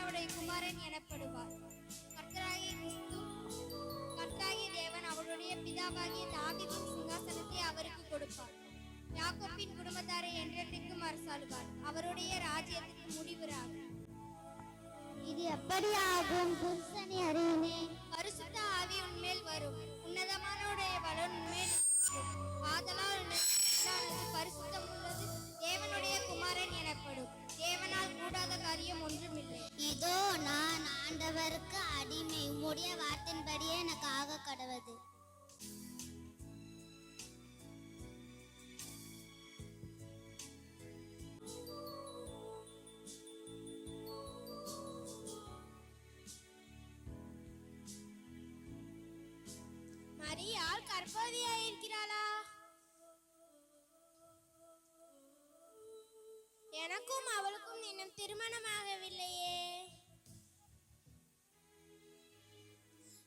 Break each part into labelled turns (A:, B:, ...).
A: அவருடைய குமாரன் எனப்படுவார். கர்த்தராகிய தேவன் அவருடைய பிதாவாகிய தாவீதின் சிங்காசனத்தை அவருக்கு கொடுப்பார். யாக்கோபின் குடும்பத்தாரை என்றென்றைக்கும் அரசாளுவார். அவருடைய ராஜ்யத்துக்கு முடிவுறார்.
B: இது எப்படியாகும்? புருஷனை அறியனே.
A: பரிசுத்த ஆவி உன்மேல் வரும். உன்னதமானவருடைய பலன் உன்மேல் ஆதலால் பரிசுத்தம் உள்ளது தேவனுடைய குமாரன் எனப்படும். தேவனால் கூடாத காரியம் ஒன்றுமில்லை.
B: இதோ நான் ஆண்டவருக்கு அடிமை, உம்முடைய வார்த்தையின்படியே எனக்கு ஆக கடவது.
A: மரியாள் கர்ப்பவதியாயிருக்கிறாளா? எனக்கும் அவளுக்கும் இன்னும் திருமணமாகவில்லையே.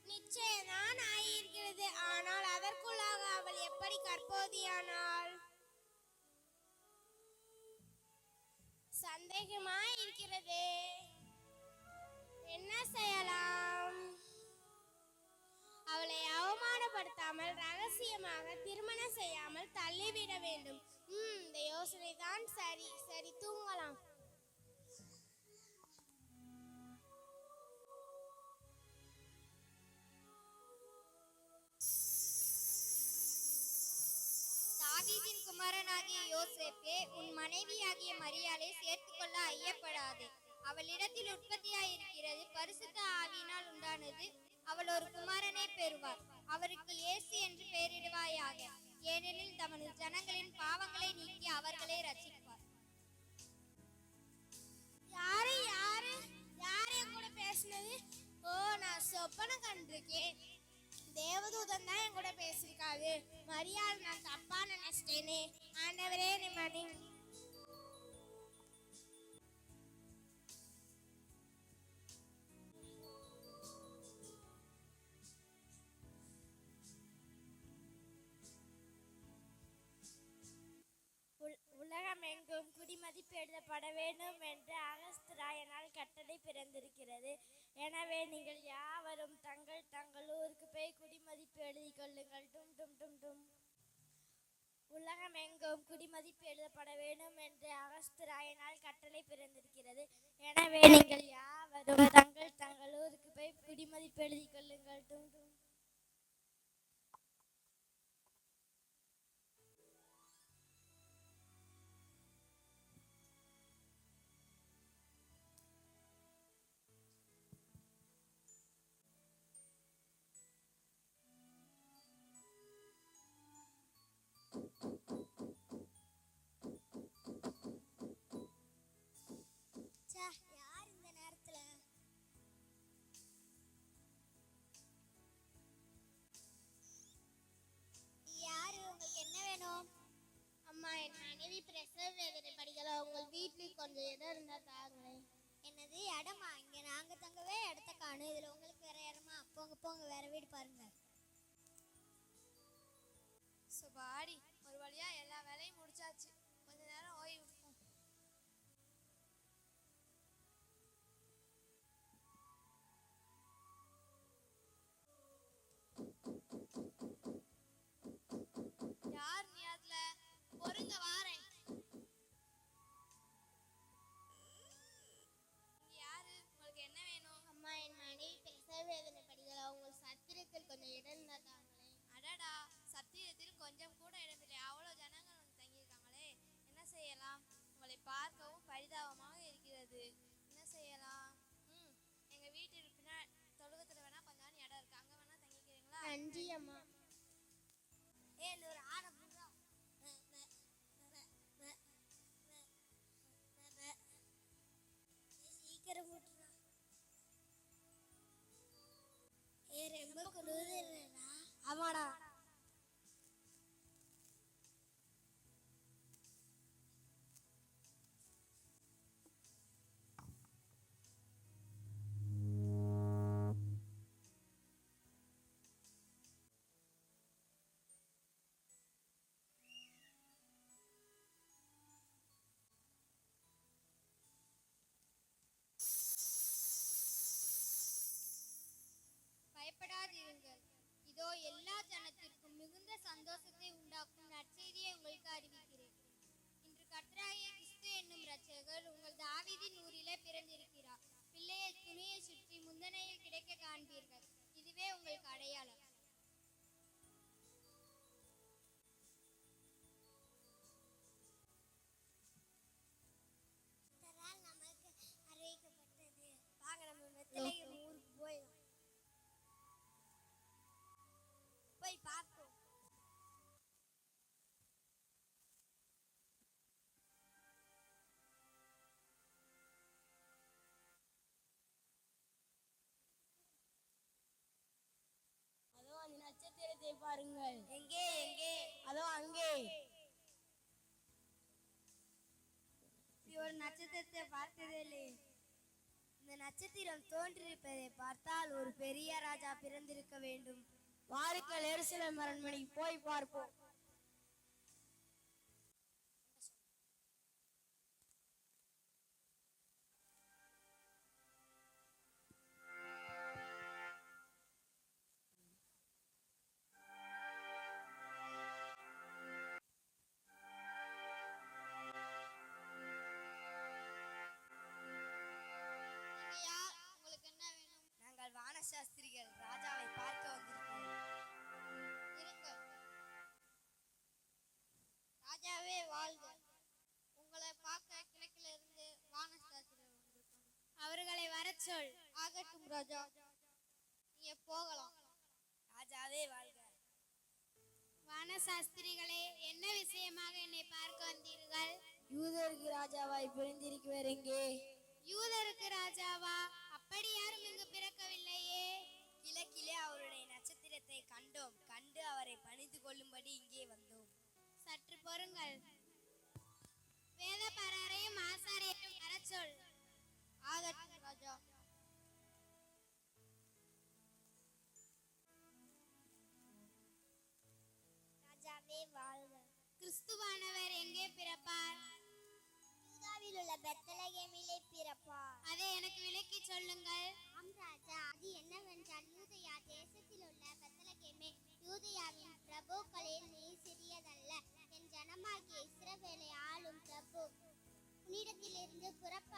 A: நிச்சயம்தான் ஆகியிருக்கிறது. ஆனால் அதற்குள்ளாக அவள் எப்படி கர்ப்பவதியானாள்? சந்தேகமாயிருக்கிறதே. என்ன செய்யலாம்? அவளை அவமானப்படுத்தாமல் ரகசியமாக திருமணம் செய்யாமல் தள்ளிவிட வேண்டும். இந்த யோசனை தான் சரி. சரி, தூங்கலாம். தாவீதின் குமாரனாகிய யோசேப்பே, உன் மனைவியாகிய மரியாளை சேர்த்துக்கொள்ள ஐயப்படாதே. அவளிடத்தில் உற்பத்தியாயிருக்கிறது பரிசுத்த ஆவியினால் உண்டானது. அவள் ஒரு குமாரனை பெறுவார். அவருக்கு இயேசு என்று பெயரிடுவாயாக. ஏனெனில் தமது ஜனங்களின் பாவங்களை நீக்கி அவர்களை ரட்சிப்பார். யாரு யாரு யாரு என் கூட பேசினது? ஓ, நான் சொப்பனம் கண்டிருக்கேன். தேவதூதன் தான் என் கூட பேசியிருக்காது. மரியாள், நான் தப்பா நினைச்சிட்டேனே. ஆண்டவரே, நீ மன்னிங்க. உலகமெங்கும் குடிமதிப்பு எழுதப்பட வேண்டும் என்று அகஸ்திராயனால் கட்டளை பிறந்திருக்கிறது. எனவே நீங்கள் யாவரும் தங்கள் தங்கள் ஊருக்கு போய் குடிமதிப்பு எழுதி கொள்ளுங்கள். டும் டும் டும் டும். உலகமெங்கும் குடிமதிப்பு எழுதப்பட வேண்டும் என்று அகஸ்திராயனால் கட்டளை பிறந்திருக்கிறது. எனவே நீங்கள் யாவரும் தங்கள் தங்கள் ஊருக்கு போய் குடிமதிப்பு எழுதி கொள்ளுங்கள். டும் டும்.
B: யார் இந்த நேரத்துல? யாரு? உங்களுக்கு என்ன வேணும்?
A: அம்மா, என் மனைவி பிரசவ வேதனை படிக்கலாம். உங்கள் வீட்டில் கொஞ்சம் இடம் இருந்தா தாங்களேன்.
B: என்னது இடமா? இங்க நாங்க தங்கவே இடத்த காணும். இதுல உங்களுக்கு வேற இடமா? போங்க போங்க, வேற வீடு பாருங்க.
A: சுபாடி, ஒரு வழியா எல்லா வேலையும் முடிச்சாச்சு. கொஞ்ச நேரம் ஓய்வு. யார் நீ? அதுல பொறுங்க, வாரேன். யாரு? உங்களுக்கு என்ன வேணும்? அம்மா, என் மனைவி பிரசவ வேதனை படிக்கலாம். உங்கள் சத்திரத்தில் கொஞ்சம் இடம் இருந்தா தாங்களேன். அடடா, சத்திரத்தில் கொஞ்சம் கூட இடமில்லை. அவ்வளவு ஜனங்கள் வந்து தங்கியிருக்காங்களே. என்ன செய்யலாம்? உங்களை பார்க்கவும் பரிதாபமாக இருக்கிறது. என்ன செய்யலாம்? எங்க வீட்டில் பின்னாடி தொழுகத்துல வேணா கொஞ்சம் இடம் இருக்கு. அங்க வேணா தங்கிக்கிறீங்களா?
B: நன்றி அம்மா. ஒரு ஆடை சீக்கிரம் ரொம்ப குளிருதுடா.
A: ஆமாடா.
B: சந்தோஷத்தை உண்டாக்கும் நற்செய்தியை உங்களுக்கு அறிவிக்கிறேன். இன்று கர்த்தராகிய கிறிஸ்து என்னும் இரட்சகர் உங்கள் தாவீதின் ஊரிலே பிறந்திருக்கிறார். பிள்ளையை துணியை சுற்றி முந்தனையில் கிடைக்க காண்பீர்கள். இதுவே உங்களுக்கு அடையாளம். நமக்கு அறிவிக்கப்பட்டது. வாங்க நம்ம மெத்தலையும் ஊருக்கு போய் பார்ப்போம்.
C: அதோ அந்த நட்சத்திரத்தை பாருங்கள்.
B: எங்கே எங்கே?
C: அதோ அங்கே.
B: ஒரு நட்சத்திரத்தை பார்த்ததே இல்லை. இந்த நட்சத்திரம் தோன்றிருப்பதை பார்த்தால் ஒரு பெரிய ராஜா பிறந்திருக்க வேண்டும்.
C: வாருங்கள், எருசலேம் அரண்மனைக்கு போய் பார்ப்போம்.
A: நீங்க யார்? உங்களுக்கு என்ன வேணும்?
B: நாங்கள் வானசாஸ்திரிகள் ராஜாவை பார்க்க வந்திருக்கிறோம்.
A: இருங்கள். ராஜாவே வாழ்க. உங்களை பார்க்க கிழக்கிலிருந்து வானசாஸ்திரர் வந்திருக்காங்க.
B: அவர்களை வரச் சொல்.
A: ஆகட்டும் ராஜா, நீங்க போகலாம்.
B: ராஜாவே வாழ்க. வானசாஸ்திரிகளே, என்ன விஷயமாக என்னை பார்க்க வந்தீர்கள்?
C: யூதருக்கு ராஜாவாய் பிறந்திருக்கிறவர் எங்கே?
B: யூதருக்கு ராஜாவா? அப்படி யாரும் இங்கு பிறக்கவில்லையே. கிழக்கிலே அவருடைய நட்சத்திரத்தை கண்டோம். கண்டு அவரை பணிந்து கொள்ளும்படி இங்கே வந்தோம். சற்று பொறுங்கள். வேதபாரகரையும் ஆசாரியரையும் வரச் சொல்.
A: ஆகட்டும் ராஜா.
B: ராஜாவே வாழ்க. கிறிஸ்துவானவர் எங்கே பிறப்பார்? யூதாவில் உள்ள பெத்லகேமிலே பிறப்பார். அதை எனக்கு விளக்கி சொல்லுங்கள். ஆம் ராஜா, அது என்னவென்றால் யூதயா தேசத்தில் உள்ள பெத்லகேமே, யூதயாவின் பிரபுக்களில் நீ சிறியதல்ல. என் ஜனமாகிய இஸ்ரவேலை ஆளும் பிரபு உன்னிடத்திலிருந்து புறப்பட